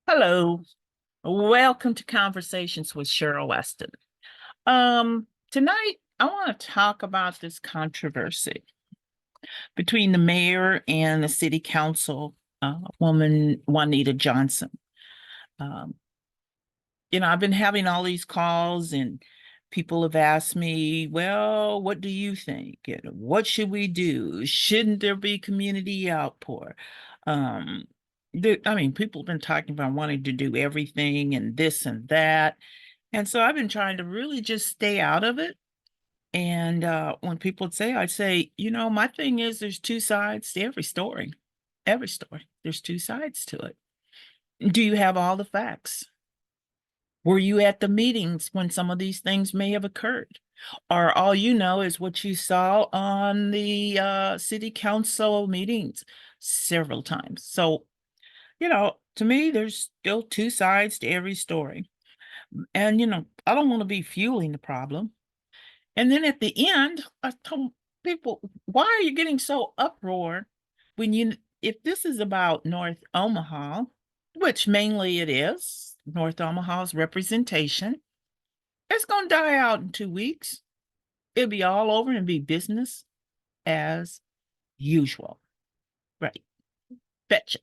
Hello, welcome to Conversations with Cheryl Weston. Tonight I want to talk about this controversy between the mayor and the city council woman Juanita Johnson. Um, I've been having all these calls and people have asked me, well, what do you think? And what should we do? Shouldn't there be community outpour? Um, People have been talking about wanting to do everything and this and that. And so I've been trying to really just stay out of it. And when people say, I say, my thing is there's two sides to every story. Every story, there's two sides to it. Do you have all the facts? Were you at the meetings when some of these things may have occurred? Or all you know is what you saw on the city council meetings several times. So, to me, there's still two sides to every story. And, I don't want to be fueling the problem. And then at the end, I told people, why are you getting so uproar when if this is about North Omaha, which mainly it is, North Omaha's representation, it's going to die out in 2 weeks. It'll be all over and be business as usual. Right. Betcha.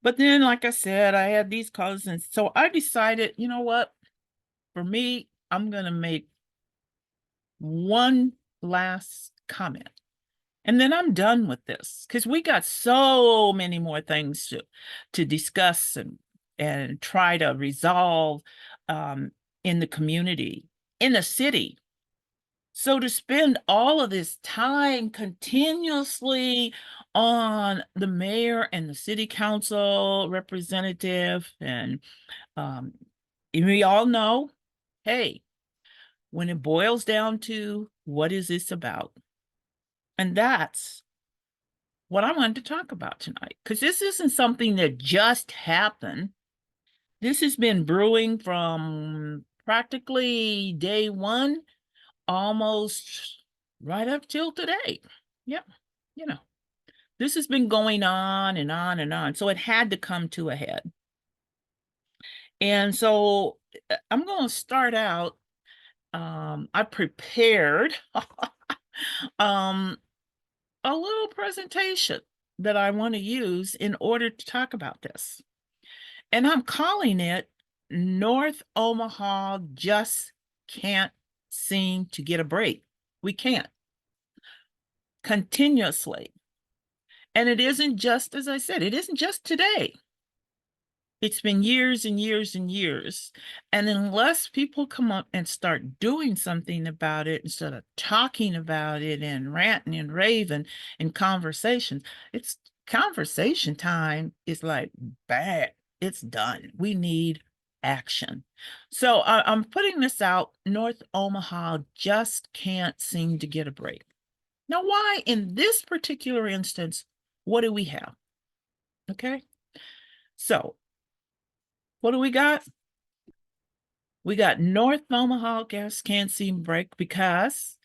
But then, like I said, I had these calls. And so I decided, you know what? For me, I'm going to make one last comment. And then I'm done with this because we got so many more things to discuss and try to resolve in the community, in the city. So to spend all of this time continuously on the mayor and the city council representative, and we all know, hey, when it boils down to what is this about? And that's what I wanted to talk about tonight, because this isn't something that just happened. This has been brewing from practically day one, almost right up till today. Yeah, you know, this has been going on and on and on. So it had to come to a head. And so I'm going to start out. I prepared um, a little presentation that I want to use in order to talk about this. And I'm calling it North Omaha Just Can't Seem to Get a Break. We can't continuously. And it isn't just, as I said, it isn't just today. It's been years and years and years. And unless people come up and start doing something about it instead of talking about it and ranting and raving in conversations, it's conversation time is like bad. It's done. We need action. So I'm putting this out. North Omaha just can't seem to get a break. Now, why in this particular instance, what do we have? Okay. So what do we got? We got North Omaha gas can't seem to break because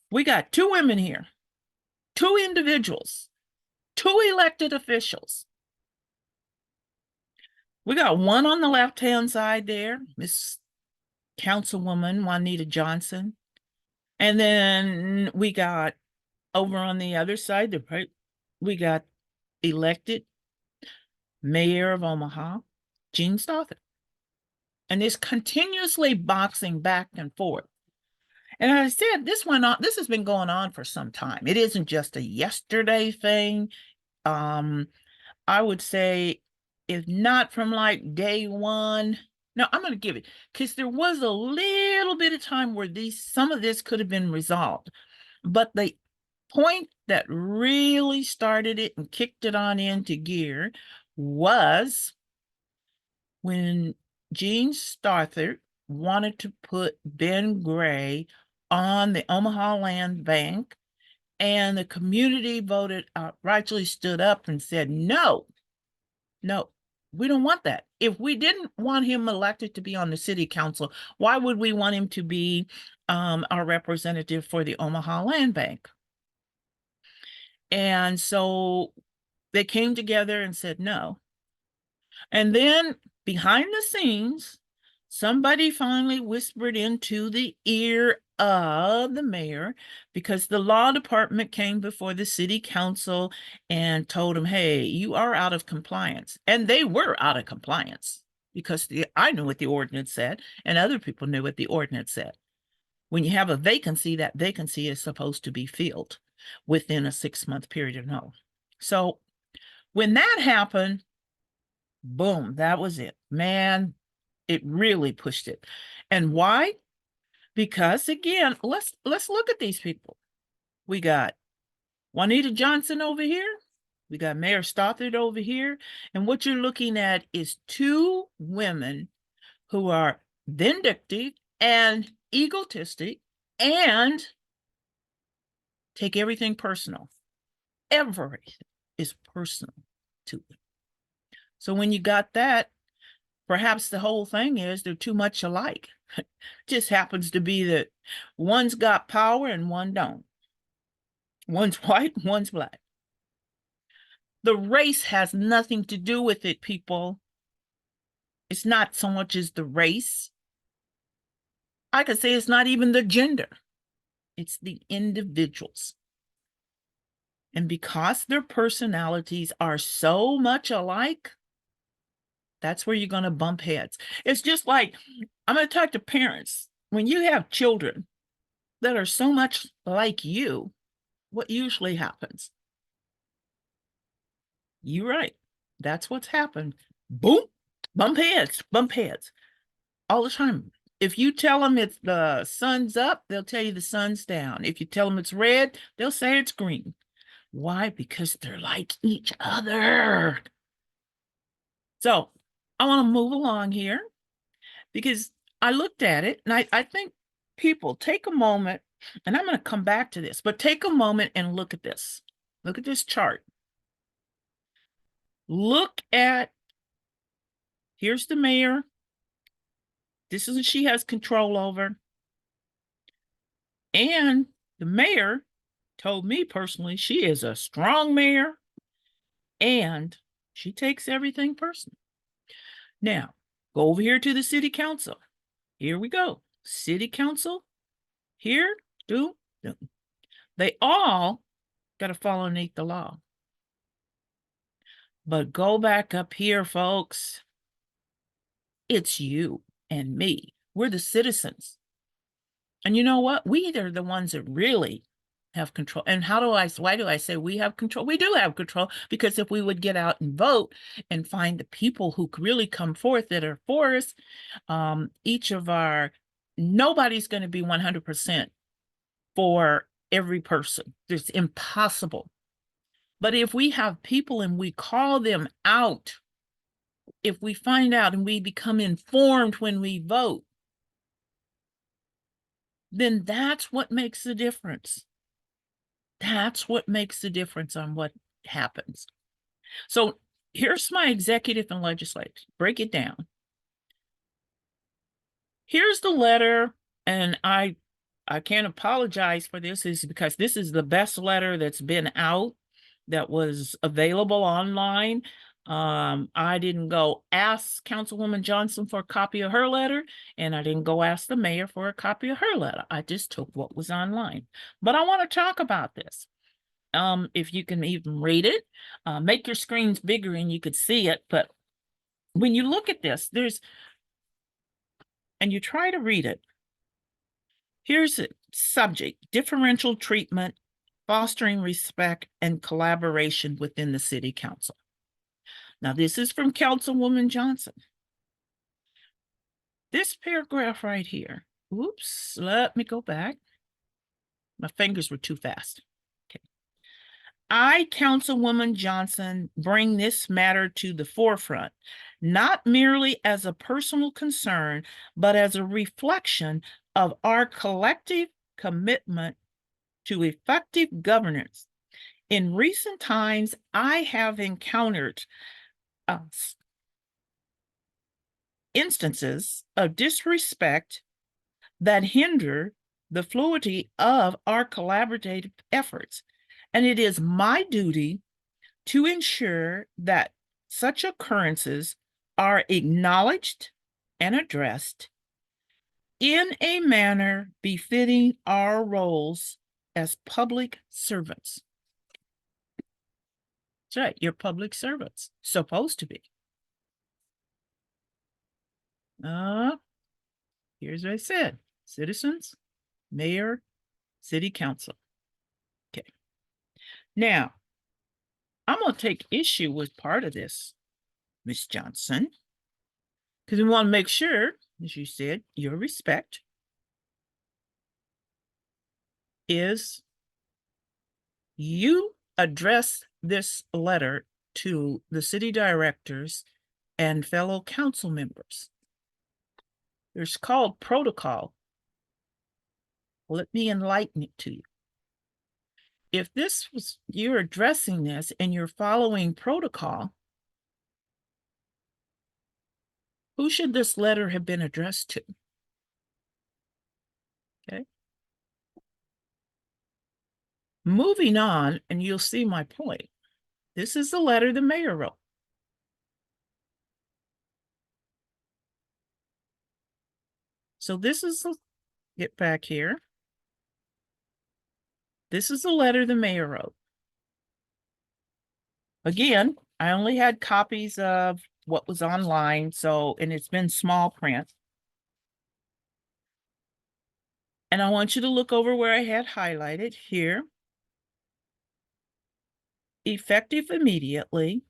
we got two women here, two individuals, two elected officials. We got one on the left-hand side there, Miss Councilwoman Juanita Johnson. And then we got over on the other side, we got elected mayor of Omaha, Gene Stothert. And it's continuously boxing back and forth. And I said, this has been going on for some time. It isn't just a yesterday thing. I would say, if not from like day one. No, I'm going to give it because there was a little bit of time where some of this could have been resolved. But the point that really started it and kicked it on into gear was when Gene Stothert wanted to put Ben Gray on the Omaha Land Bank, and the community voted rightly stood up and said, no, no, we don't want that. If we didn't want him elected to be on the city council, why would we want him to be our representative for the Omaha Land Bank? And so they came together and said no. And then behind the scenes, somebody finally whispered into the ear of the mayor, because the law department came before the city council and told him, hey, you are out of compliance. And they were out of compliance because I knew what the ordinance said and other people knew what the ordinance said. When you have a vacancy, that vacancy is supposed to be filled within a 6-month period of no. So when that happened, boom, that was it. Man, it really pushed it. And why? Because again, let's look at these people. We got Juanita Johnson over here. We got Mayor Stothert over here. And what you're looking at is two women who are vindictive and egotistic and take everything personal. Everything is personal to them. So when you got that, perhaps the whole thing is they're too much alike. Just happens to be that one's got power and one don't. One's white, one's black. The race has nothing to do with it, people. It's not so much as the race. I could say it's not even the gender. It's the individuals. And because their personalities are so much alike, that's where you're going to bump heads. It's just like, I'm going to talk to parents. When you have children that are so much like you, what usually happens? You're right. That's what's happened. Boom, bump heads all the time. If you tell them it's the sun's up, they'll tell you the sun's down. If you tell them it's red, they'll say it's green. Why? Because they're like each other. So I want to move along here because I looked at it and I think people take a moment, and I'm going to come back to this, but take a moment and look at this. Look at this chart. Look at, here's the mayor. This is what she has control over. And the mayor told me personally, she is a strong mayor and she takes everything personal. Now, go over here to the city council. Here we go. City council. Here, do. They all got to follow underneath the law. But go back up here, folks. It's you and me. We're the citizens. And you know what? We are the ones that really have control. And why do I say we have control? We do have control, because if we would get out and vote and find the people who really come forth that are for us, nobody's going to be 100% for every person. It's impossible. But if we have people and we call them out, if we find out and we become informed when we vote, then that's what makes the difference. That's what makes the difference on what happens. So here's my executive and legislative. Break it down. Here's the letter, and I can't apologize for this, is because this is the best letter that's been out, that was available online. I didn't go ask Councilwoman Johnson for a copy of her letter, and I didn't go ask the mayor for a copy of her letter. I just took what was online. But I want to talk about this. If you can even read it, make your screens bigger and you could see it. But when you look at this, and you try to read it, here's a subject: differential treatment, fostering respect and collaboration within the city council. Now, this is from Councilwoman Johnson. This paragraph right here, oops, let me go back. My fingers were too fast. Okay. I, Councilwoman Johnson, bring this matter to the forefront, not merely as a personal concern, but as a reflection of our collective commitment to effective governance. In recent times, I have encountered instances of disrespect that hinder the fluidity of our collaborative efforts, and it is my duty to ensure that such occurrences are acknowledged and addressed in a manner befitting our roles as public servants. That's right, you're public servants, supposed to be. Here's what I said: citizens, mayor, city council. Okay. Now, I'm going to take issue with part of this, Miss Johnson, because we want to make sure, as you said, your respect is you address this letter to the city directors and fellow council members. There's called protocol. Let me enlighten it to you. If this was, you're addressing this and you're following protocol, who should this letter have been addressed to? Okay. Moving on, and you'll see my point. This is the letter the mayor wrote. So this is, get back here. This is the letter the mayor wrote. Again, I only had copies of what was online, so, and it's been small print. And I want you to look over where I had highlighted here. Effective immediately,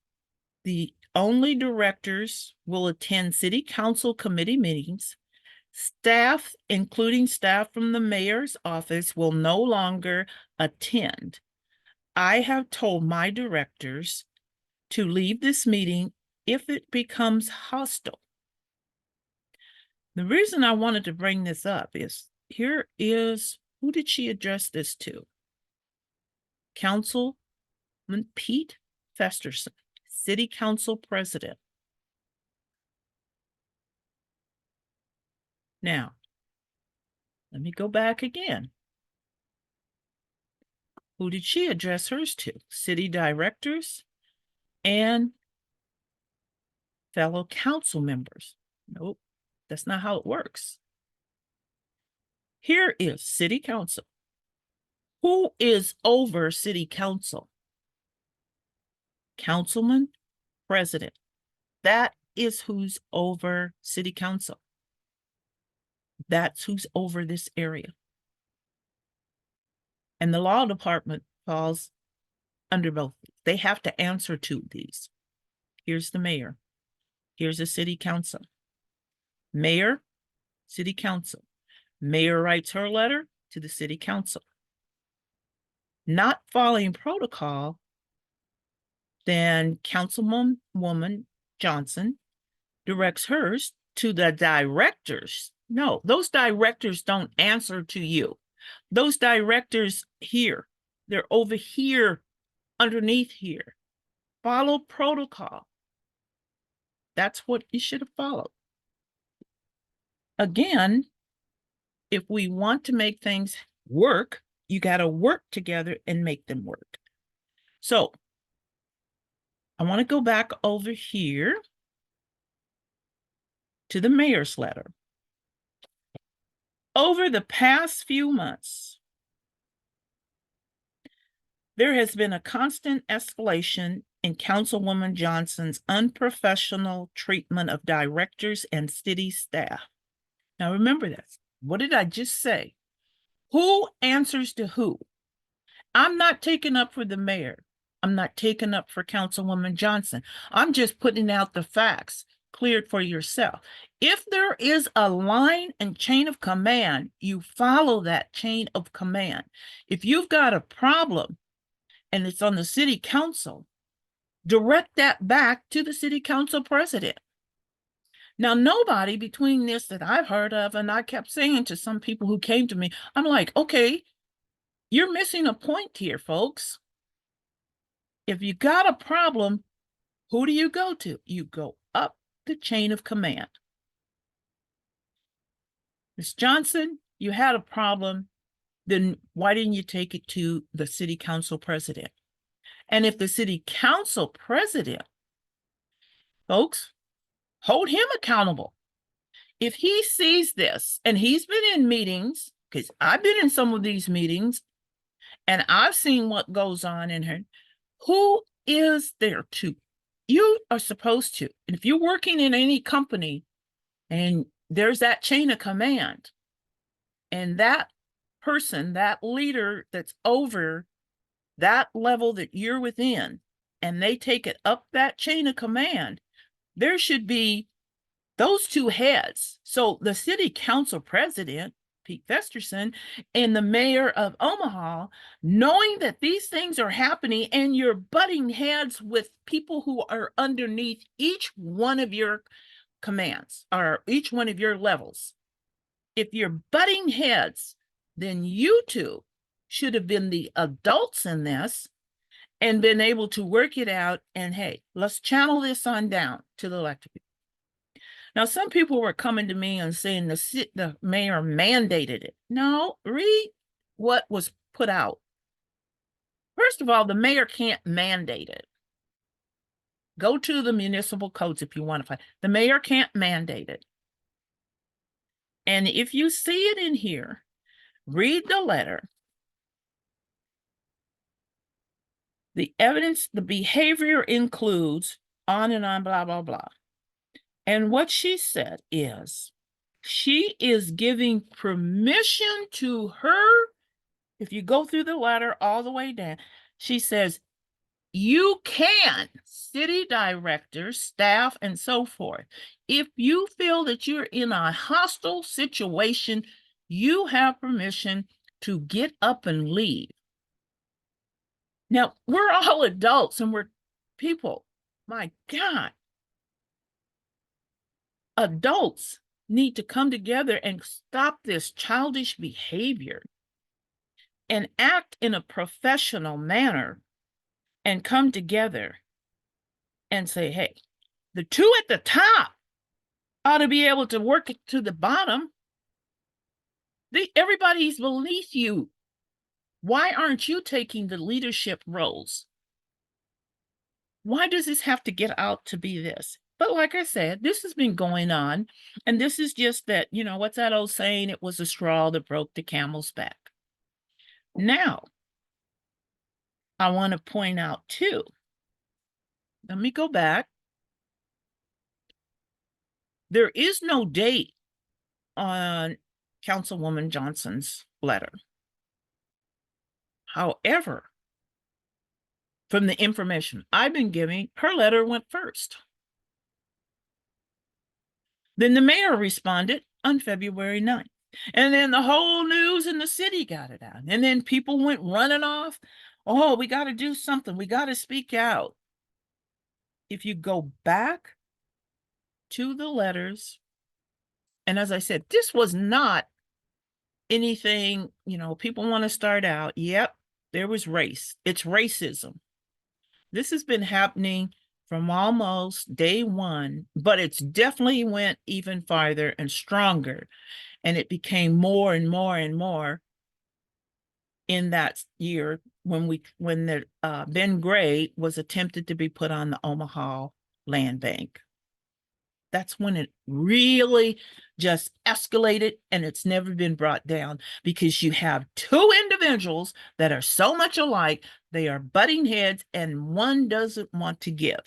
the only directors will attend city council committee meetings. Staff, including staff from the mayor's office, will no longer attend. I have told my directors to leave this meeting if it becomes hostile. The reason I wanted to bring this up is, here is, who did she address this to? Councilman Pete Festerson, City Council President. Now, let me go back again. Who did she address hers to? City directors and fellow council members. Nope, that's not how it works. Here is city council. Who is over city council? Councilman president. That is who's over city council. That's who's over this area. And the law department falls under both. They have to answer to these. Here's the mayor. Here's the city council. Mayor, city council. Mayor writes her letter to the city council. Not following protocol, then Councilwoman Johnson directs hers to the directors. No, those directors don't answer to you. Those directors here, they're over here, underneath here. Follow protocol. That's what you should have followed. Again, if we want to make things work, you got to work together and make them work. So I want to go back over here to the mayor's letter. Over the past few months, there has been a constant escalation in Councilwoman Johnson's unprofessional treatment of directors and city staff. Now remember this. What did I just say? Who answers to who? I'm not taking up for the mayor. I'm not taking up for Councilwoman Johnson. I'm just putting out the facts cleared for yourself. If there is a line and chain of command, you follow that chain of command. If you've got a problem and it's on the city council, direct that back to the city council president. Now, nobody between this that I've heard of, and I kept saying to some people who came to me, I'm like, okay, you're missing a point here, folks. If you got a problem, who do you go to? You go up the chain of command. Ms. Johnson, you had a problem, then why didn't you take it to the city council president? And if the city council president, folks, hold him accountable. If he sees this, and he's been in meetings, because I've been in some of these meetings, and I've seen what goes on in here, who is there to? You are supposed to. And if you're working in any company and there's that chain of command, and that person, that leader that's over that level that you're within, and they take it up that chain of command, there should be those two heads. So the city council president, Pete Festerson, and the mayor of Omaha, knowing that these things are happening and you're butting heads with people who are underneath each one of your commands or each one of your levels. If you're butting heads, then you two should have been the adults in this and been able to work it out. And hey, let's channel this on down to the elected people. Now, some people were coming to me and saying the mayor mandated it. No, read what was put out. First of all, the mayor can't mandate it. Go to the municipal codes if you want to find. The mayor can't mandate it. And if you see it in here, read the letter. The evidence, the behavior includes on and on, blah, blah, blah. And what she said is, she is giving permission to her. If you go through the letter all the way down, she says, you can, city directors, staff, and so forth. If you feel that you're in a hostile situation, you have permission to get up and leave. Now, we're all adults and we're people. My God. Adults need to come together and stop this childish behavior and act in a professional manner and come together and say, hey, the two at the top ought to be able to work it to the bottom. Everybody's beneath you. Why aren't you taking the leadership roles? Why does this have to get out to be this? But like I said, this has been going on. And this is just that, what's that old saying? It was the straw that broke the camel's back. Now, I want to point out too, let me go back. There is no date on Councilwoman Johnson's letter. However, from the information I've been giving, her letter went first. Then the mayor responded on February 9th. And then the whole news in the city got it out. And then people went running off. Oh, we got to do something. We got to speak out. If you go back to the letters, and as I said, this was not anything, people want to start out. Yep, there was race. It's racism. This has been happening from almost day one, but it's definitely went even farther and stronger. And it became more and more and more in that year when Ben Gray was attempted to be put on the Omaha land bank. That's when it really just escalated, and it's never been brought down because you have two individuals that are so much alike. They are butting heads, and one doesn't want to give.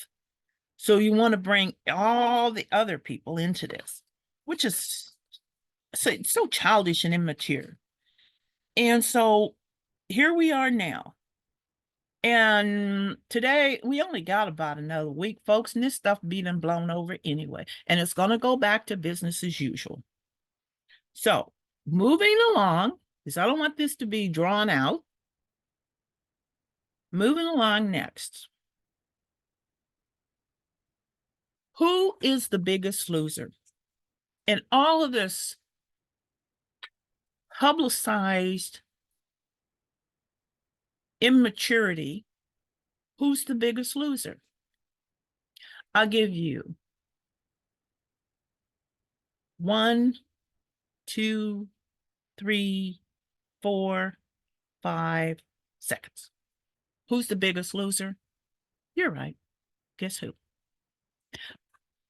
So you want to bring all the other people into this, which is so childish and immature. And so here we are now. And today we only got about another week, folks, and this stuff being blown over anyway. And it's going to go back to business as usual. So moving along, because I don't want this to be drawn out. Moving along next. Who is the biggest loser? In all of this publicized immaturity, who's the biggest loser? I'll give you 1, 2, 3, 4, 5 seconds. Who's the biggest loser? You're right. Guess who?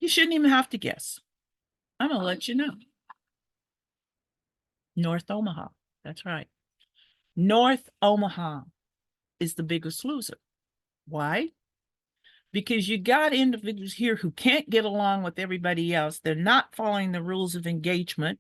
You shouldn't even have to guess. I'm going to let you know. North Omaha. That's right. North Omaha is the biggest loser. Why? Because you got individuals here who can't get along with everybody else. They're not following the rules of engagement.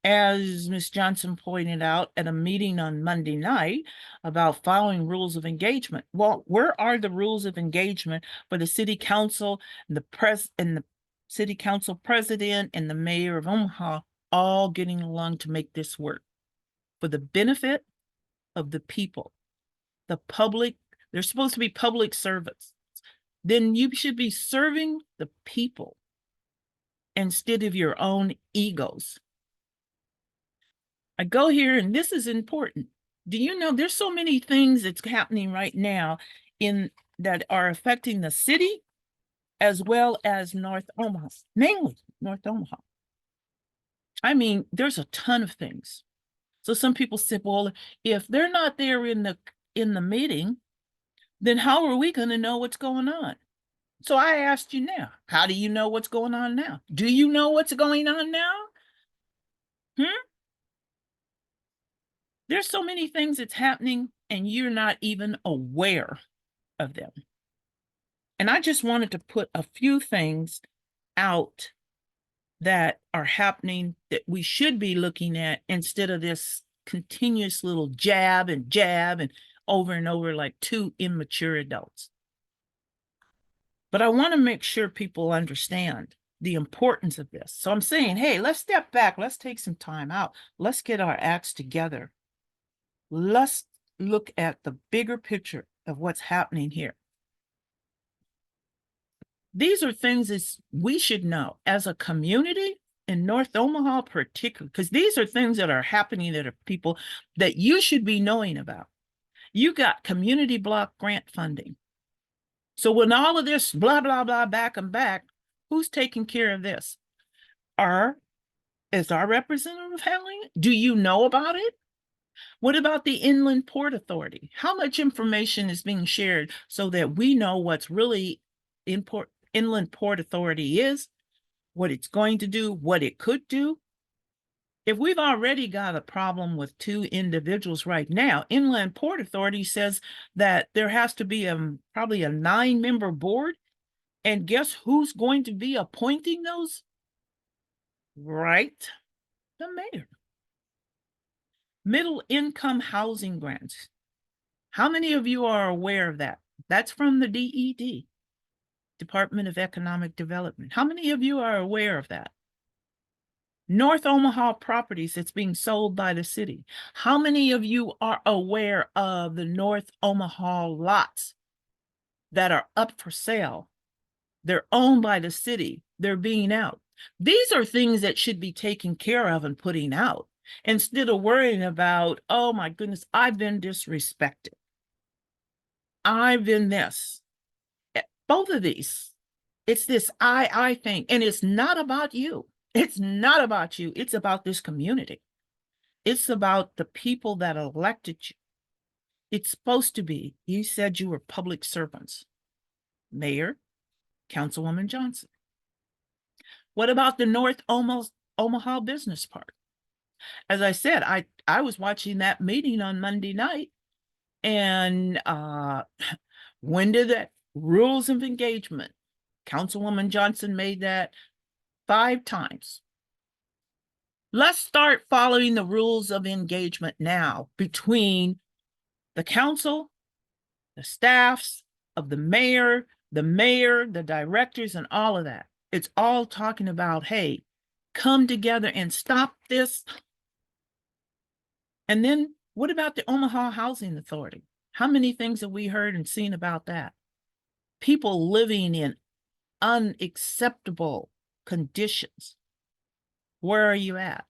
As Ms. Johnson pointed out at a meeting on Monday night about following rules of engagement. Well, where are the rules of engagement for the city council and the city council president and the mayor of Omaha all getting along to make this work for the benefit of the people, the public? They're supposed to be public servants. Then you should be serving the people instead of your own egos. I go here, and this is important. Do you know there's so many things that's happening right now that are affecting the city as well as North Omaha, mainly North Omaha. I mean, there's a ton of things. So some people said, well, if they're not there in the meeting, then how are we going to know what's going on? So I asked you now, how do you know what's going on now? Do you know what's going on now? There's so many things that's happening and you're not even aware of them. And I just wanted to put a few things out that are happening that we should be looking at instead of this continuous little jab and over and over like two immature adults. But I want to make sure people understand the importance of this. So I'm saying, hey, let's step back. Let's take some time out. Let's get our acts together. Let's look at the bigger picture of what's happening here. These are things that we should know as a community in North Omaha, particularly, because these are things that are happening that are people that you should be knowing about. You got community block grant funding. So when all of this blah, blah, blah, back and back, who's taking care of this? Is our representative handling it? Do you know about it? What about the Inland Port Authority? How much information is being shared so that we know what's really Inland Port Authority is, what it's going to do, what it could do? If we've already got a problem with two individuals right now, Inland Port Authority says that there has to be probably a 9-member board. And guess who's going to be appointing those? Right, the mayor. Middle income housing grants. How many of you are aware of that? That's from the DED, Department of Economic Development. How many of you are aware of that? North Omaha properties that's being sold by the city. How many of you are aware of the North Omaha lots that are up for sale? They're owned by the city. They're being out. These are things that should be taken care of and putting out instead of worrying about, oh my goodness, I've been disrespected. I've been this. Both of these, it's this I thing, and it's not about you. It's not about you. It's about this community. It's about the people that elected you. It's supposed to be, you said you were public servants. Mayor, Councilwoman Johnson. What about the North Omaha Business Park? As I said, I was watching that meeting on Monday night, and when did that rules of engagement? Councilwoman Johnson made that 5 times. Let's start following the rules of engagement now between the council, the staffs of the mayor, the directors, and all of that. It's all talking about, hey, come together and stop this. And then what about the Omaha Housing Authority? How many things have we heard and seen about that? People living in unacceptable conditions. Where are you at?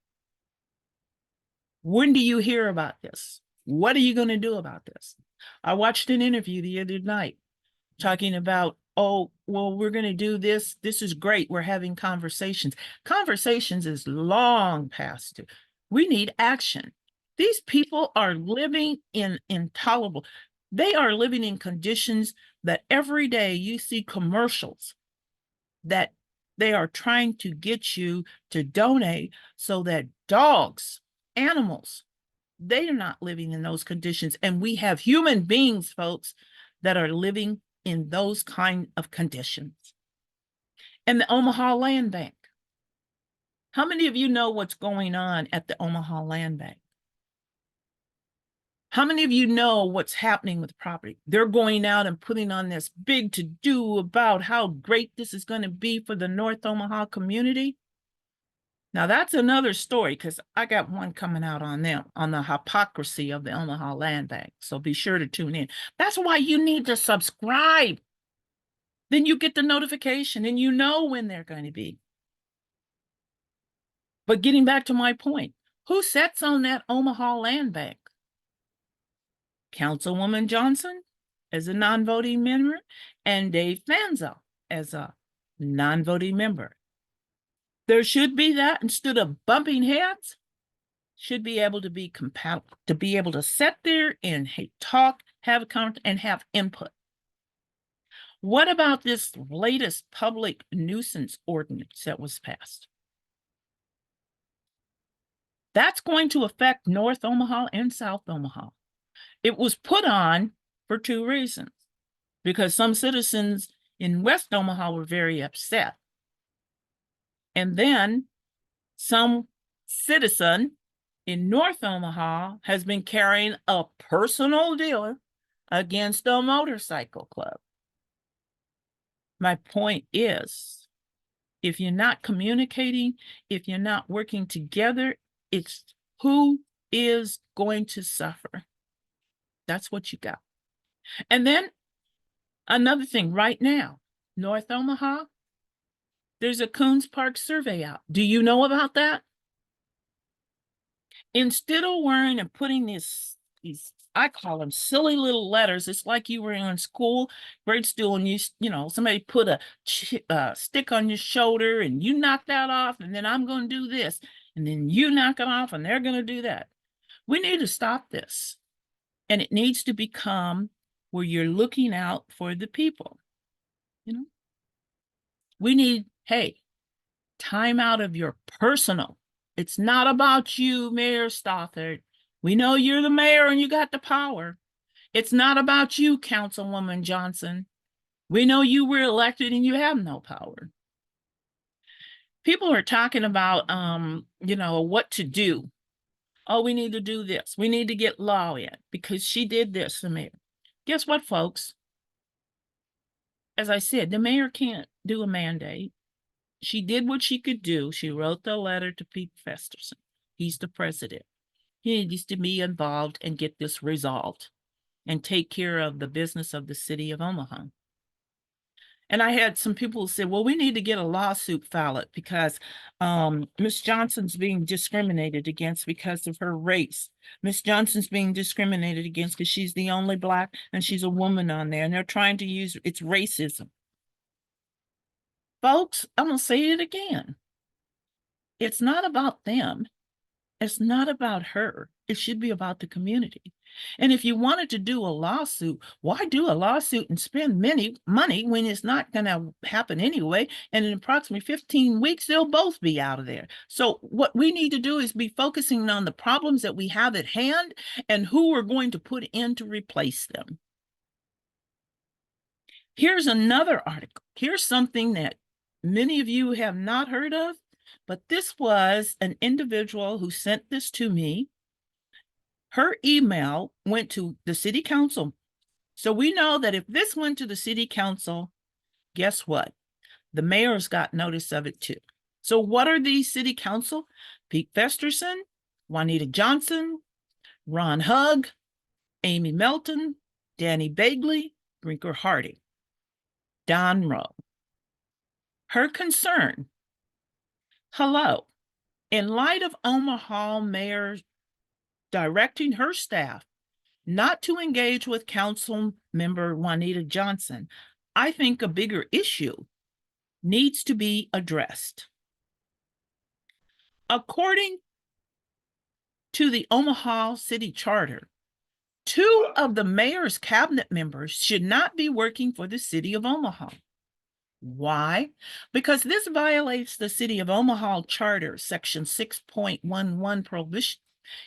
When do you hear about this? What are you going to do about this? I watched an interview the other night talking about, oh, well, we're going to do this. This is great. We're having conversations. Conversations is long past it. We need action. These people are living in intolerable. They are living in conditions that every day you see commercials that They are trying to get you to donate so that dogs, animals, they are not living in those conditions. And we have human beings, folks, that are living in those kind of conditions. And the Omaha Land Bank. How many of you know what's going on at the Omaha Land Bank? How many of you know what's happening with property? They're going out and putting on this big to-do about how great this is going to be for the North Omaha community. Now, that's another story, because I got one coming out on them, on the hypocrisy of the Omaha Land Bank. So be sure to tune in. That's why you need to subscribe. Then you get the notification and you know when they're going to be. But getting back to my point, who sits on that Omaha Land Bank? Councilwoman Johnson as a non-voting member and Dave Manzo as a non-voting member. There should be that, instead of bumping heads, should be able to be compatible, to be able to sit there and talk, have a conversation, and have input. What about this latest public nuisance ordinance that was passed? That's going to affect North Omaha and South Omaha. It was put on for two reasons, because some citizens in West Omaha were very upset. And then some citizen in North Omaha has been carrying a personal deal against a motorcycle club. My point is, if you're not communicating, if you're not working together, it's who is going to suffer. That's what you got. And then another thing right now, North Omaha, there's a Coons Park survey out. Do you know about that? Instead of wearing and putting these, I call them silly little letters, it's like you were in school, grade school, and you know, somebody put a stick on your shoulder and you knock that off, and then I'm going to do this, and then you knock it off, and they're going to do that. We need to stop this. And it needs to become where you're looking out for the people. You know, we need, hey, time out of your personal. It's not about you, Mayor Stothert. We know you're the mayor and you got the power. It's not about you, Councilwoman Johnson. We know you were elected and you have no power. People are talking about, you know, what to do. Oh, we need to do this. We need to get law in because she did this, the mayor. Guess what, folks? As I said, the mayor can't do a mandate. She did what she could do. She wrote the letter to Pete Festerson. He's the president. He needs to be involved and get this resolved and take care of the business of the city of Omaha. And I had some people say, well, we need to get a lawsuit filed because Miss Johnson's being discriminated against because of her race. Miss Johnson's being discriminated against because she's the only Black and she's a woman on there. And they're trying to use, it's racism. Folks, I'm going to say it again. It's not about them. It's not about her. It should be about the community. And if you wanted to do a lawsuit, why do a lawsuit and spend money when it's not going to happen anyway? And in approximately 15 weeks, they'll both be out of there. So what we need to do is be focusing on the problems that we have at hand and who we're going to put in to replace them. Here's another article. Here's something that many of you have not heard of, but this was an individual who sent this to me. Her email went to the city council. So we know that if this went to the city council, guess what? The mayor's got notice of it too. So what are these city council? Pete Festerson, Juanita Johnson, Ron Hugg, Amy Melton, Danny Bagley, Brinker Hardy, Don Rowe. Her concern, hello, in light of Omaha Mayor directing her staff not to engage with Council Member Juanita Johnson, I think a bigger issue needs to be addressed. According to the Omaha City Charter, 2 of the mayor's cabinet members should not be working for the city of Omaha. Why? Because this violates the City of Omaha Charter, Section 6.11 prohibition.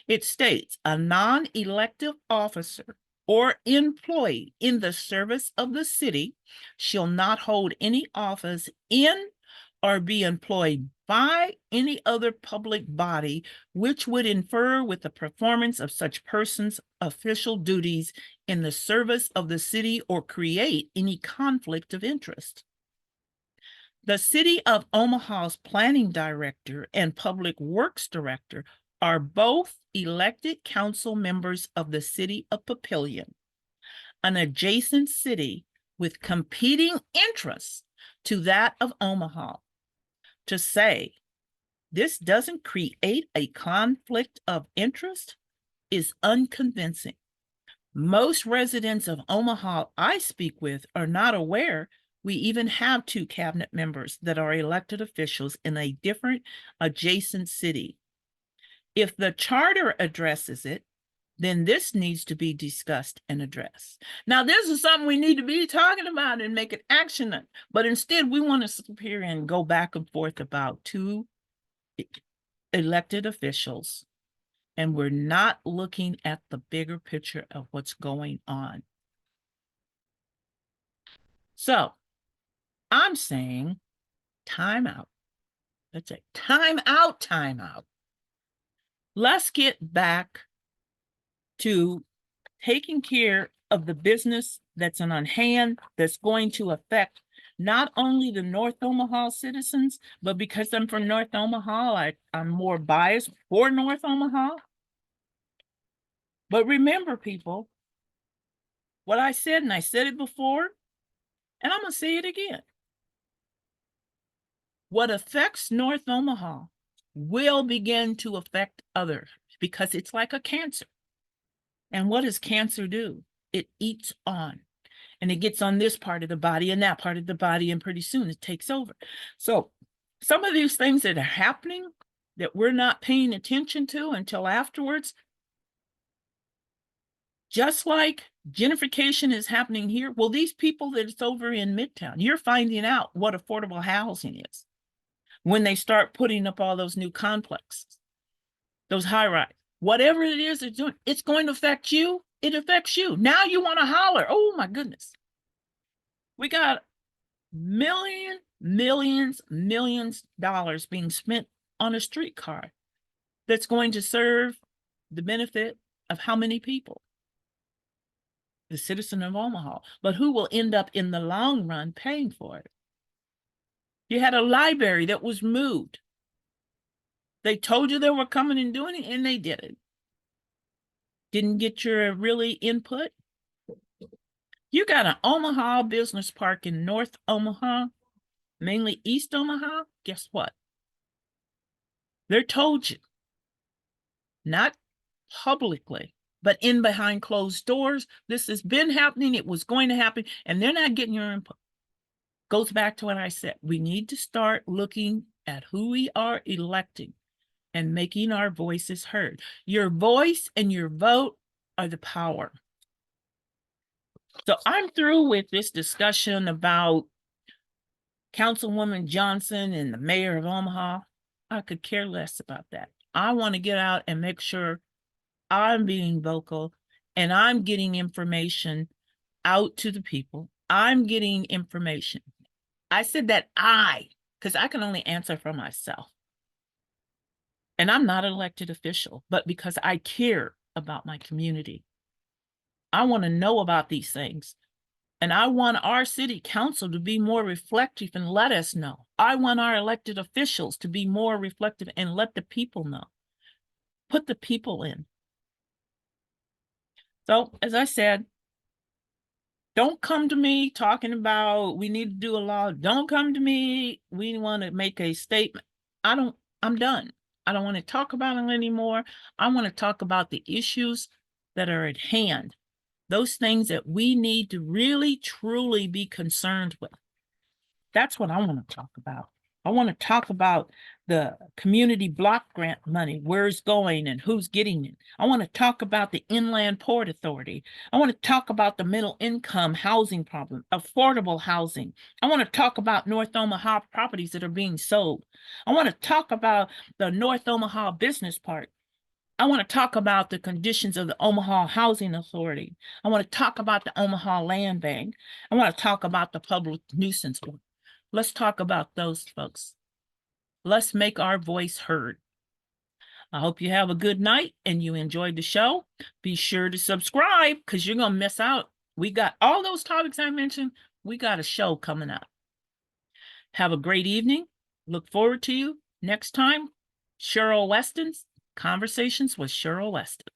It states a non-elective officer or employee in the service of the city shall not hold any office in or be employed by any other public body which would infer with the performance of such persons official duties in the service of the city or create any conflict of interest. The City of Omaha's planning director and public works director are both elected council members of the City of Papillion, an adjacent city with competing interests to that of Omaha. To say this doesn't create a conflict of interest is unconvincing. Most residents of Omaha I speak with are not aware we even have 2 cabinet members that are elected officials in a different adjacent city. If the charter addresses it, then this needs to be discussed and addressed. Now, this is something we need to be talking about and make it action. But instead, we want to sit here and go back and forth about 2 elected officials, and we're not looking at the bigger picture of what's going on. So I'm saying time out. Let's say time out, time out. Let's get back to taking care of the business that's on hand, that's going to affect not only the North Omaha citizens, but because I'm from North Omaha, I'm more biased for North Omaha. But remember, people, what I said, and I said it before, and I'm going to say it again. What affects North Omaha will begin to affect others because it's like a cancer. And what does cancer do? It eats on, and it gets on this part of the body and that part of the body, and pretty soon it takes over. So some of these things that are happening that we're not paying attention to until afterwards, just like gentrification is happening here. Well, these people that's over in Midtown, you're finding out what affordable housing is when they start putting up all those new complexes, those high-rise. Whatever it is they're doing, it's going to affect you. It affects you. Now you want to holler. Oh, my goodness. We got millions dollars being spent on a streetcar that's going to serve the benefit of how many people? The citizen of Omaha. But who will end up in the long run paying for it? You had a library that was moved. They told you they were coming and doing it, and they did it. Didn't get your really input. You got an Omaha business park in North Omaha, mainly East Omaha. Guess what? They're told you, not publicly, but in behind closed doors. This has been happening. It was going to happen, and they're not getting your input. Goes back to what I said. We need to start looking at who we are electing and making our voices heard. Your voice and your vote are the power. So I'm through with this discussion about Councilwoman Johnson and the mayor of Omaha. I could care less about that. I want to get out and make sure I'm being vocal and I'm getting information out to the people. I'm getting information. I said that because I can only answer for myself. And I'm not an elected official, but because I care about my community. I want to know about these things. And I want our city council to be more reflective and let us know. I want our elected officials to be more reflective and let the people know. Put the people in. So, as I said, don't come to me talking about we need to do a law. Don't come to me. We want to make a statement. I'm done. I don't want to talk about it anymore. I want to talk about the issues that are at hand. Those things that we need to really, truly be concerned with. That's what I want to talk about. I want to talk about the community block grant money, where it's going and who's getting it. I want to talk about the Inland Port Authority. I want to talk about the middle income housing problem, affordable housing. I want to talk about North Omaha properties that are being sold. I want to talk about the North Omaha Business Park. I want to talk about the conditions of the Omaha Housing Authority. I want to talk about the Omaha Land Bank. I want to talk about the Public Nuisance Board. Let's talk about those folks. Let's make our voice heard. I hope you have a good night and you enjoyed the show. Be sure to subscribe because you're going to miss out. We got all those topics I mentioned. We got a show coming up. Have a great evening. Look forward to you next time. Cheryl Weston's Conversations with Cheryl Weston.